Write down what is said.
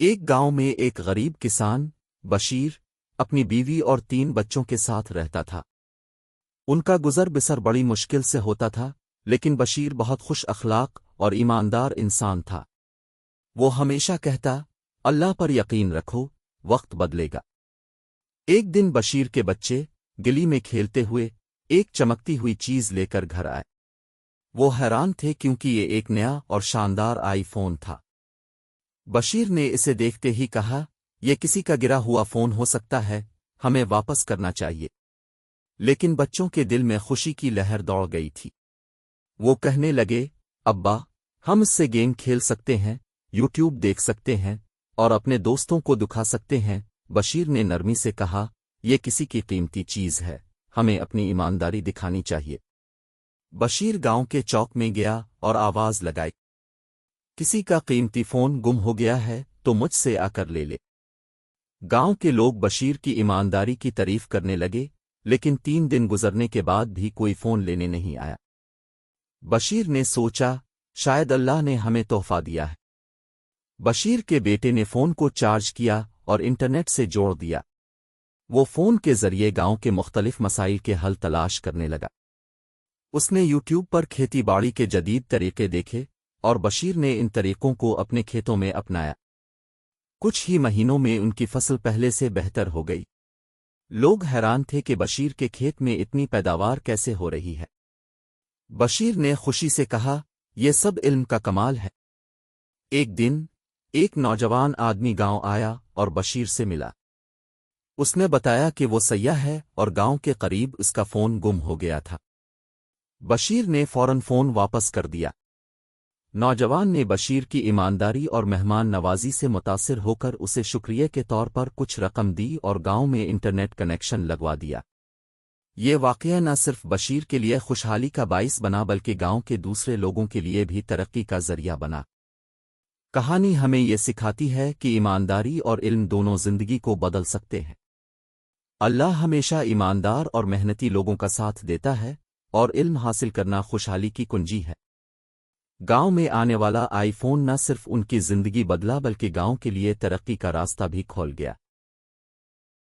ایک گاؤں میں ایک غریب کسان بشیر اپنی بیوی اور 3 بچوں کے ساتھ رہتا تھا۔ ان کا گزر بسر بڑی مشکل سے ہوتا تھا، لیکن بشیر بہت خوش اخلاق اور ایماندار انسان تھا۔ وہ ہمیشہ کہتا، اللہ پر یقین رکھو، وقت بدلے گا۔ ایک دن بشیر کے بچے گلی میں کھیلتے ہوئے ایک چمکتی ہوئی چیز لے کر گھر آئے۔ وہ حیران تھے کیونکہ یہ ایک نیا اور شاندار آئی فون تھا۔ بشیر نے اسے دیکھتے ہی کہا، یہ کسی کا گرا ہوا فون ہو سکتا ہے، ہمیں واپس کرنا چاہیے۔ لیکن بچوں کے دل میں خوشی کی لہر دوڑ گئی تھی۔ وہ کہنے لگے، ابا، ہم اس سے گیم کھیل سکتے ہیں، یوٹیوب دیکھ سکتے ہیں اور اپنے دوستوں کو دکھا سکتے ہیں۔ بشیر نے نرمی سے کہا، یہ کسی کی قیمتی چیز ہے، ہمیں اپنی ایمانداری دکھانی چاہیے۔ بشیر گاؤں کے چوک میں گیا اور آواز لگائی، کسی کا قیمتی فون گم ہو گیا ہے تو مجھ سے آ کر لے لے۔ گاؤں کے لوگ بشیر کی ایمانداری کی تعریف کرنے لگے، لیکن 3 دن گزرنے کے بعد بھی کوئی فون لینے نہیں آیا۔ بشیر نے سوچا، شاید اللہ نے ہمیں تحفہ دیا ہے۔ بشیر کے بیٹے نے فون کو چارج کیا اور انٹرنیٹ سے جوڑ دیا۔ وہ فون کے ذریعے گاؤں کے مختلف مسائل کے حل تلاش کرنے لگا۔ اس نے یوٹیوب پر کھیتی باڑی کے جدید طریقے دیکھے اور بشیر نے ان طریقوں کو اپنے کھیتوں میں اپنایا۔ کچھ ہی مہینوں میں ان کی فصل پہلے سے بہتر ہو گئی۔ لوگ حیران تھے کہ بشیر کے کھیت میں اتنی پیداوار کیسے ہو رہی ہے۔ بشیر نے خوشی سے کہا، یہ سب علم کا کمال ہے۔ ایک دن ایک نوجوان آدمی گاؤں آیا اور بشیر سے ملا۔ اس نے بتایا کہ وہ سیاح ہے اور گاؤں کے قریب اس کا فون گم ہو گیا تھا۔ بشیر نے فوراً فون واپس کر دیا۔ نوجوان نے بشیر کی ایمانداری اور مہمان نوازی سے متاثر ہو کر اسے شکریہ کے طور پر کچھ رقم دی اور گاؤں میں انٹرنیٹ کنیکشن لگوا دیا۔ یہ واقعہ نہ صرف بشیر کے لیے خوشحالی کا باعث بنا بلکہ گاؤں کے دوسرے لوگوں کے لیے بھی ترقی کا ذریعہ بنا۔ کہانی ہمیں یہ سکھاتی ہے کہ ایمانداری اور علم دونوں زندگی کو بدل سکتے ہیں۔ اللہ ہمیشہ ایماندار اور محنتی لوگوں کا ساتھ دیتا ہے، اور علم حاصل کرنا خوشحالی کی کنجی ہے۔ گاؤں میں آنے والا آئی فون نہ صرف ان کی زندگی بدلا بلکہ گاؤں کے لیے ترقی کا راستہ بھی کھول گیا۔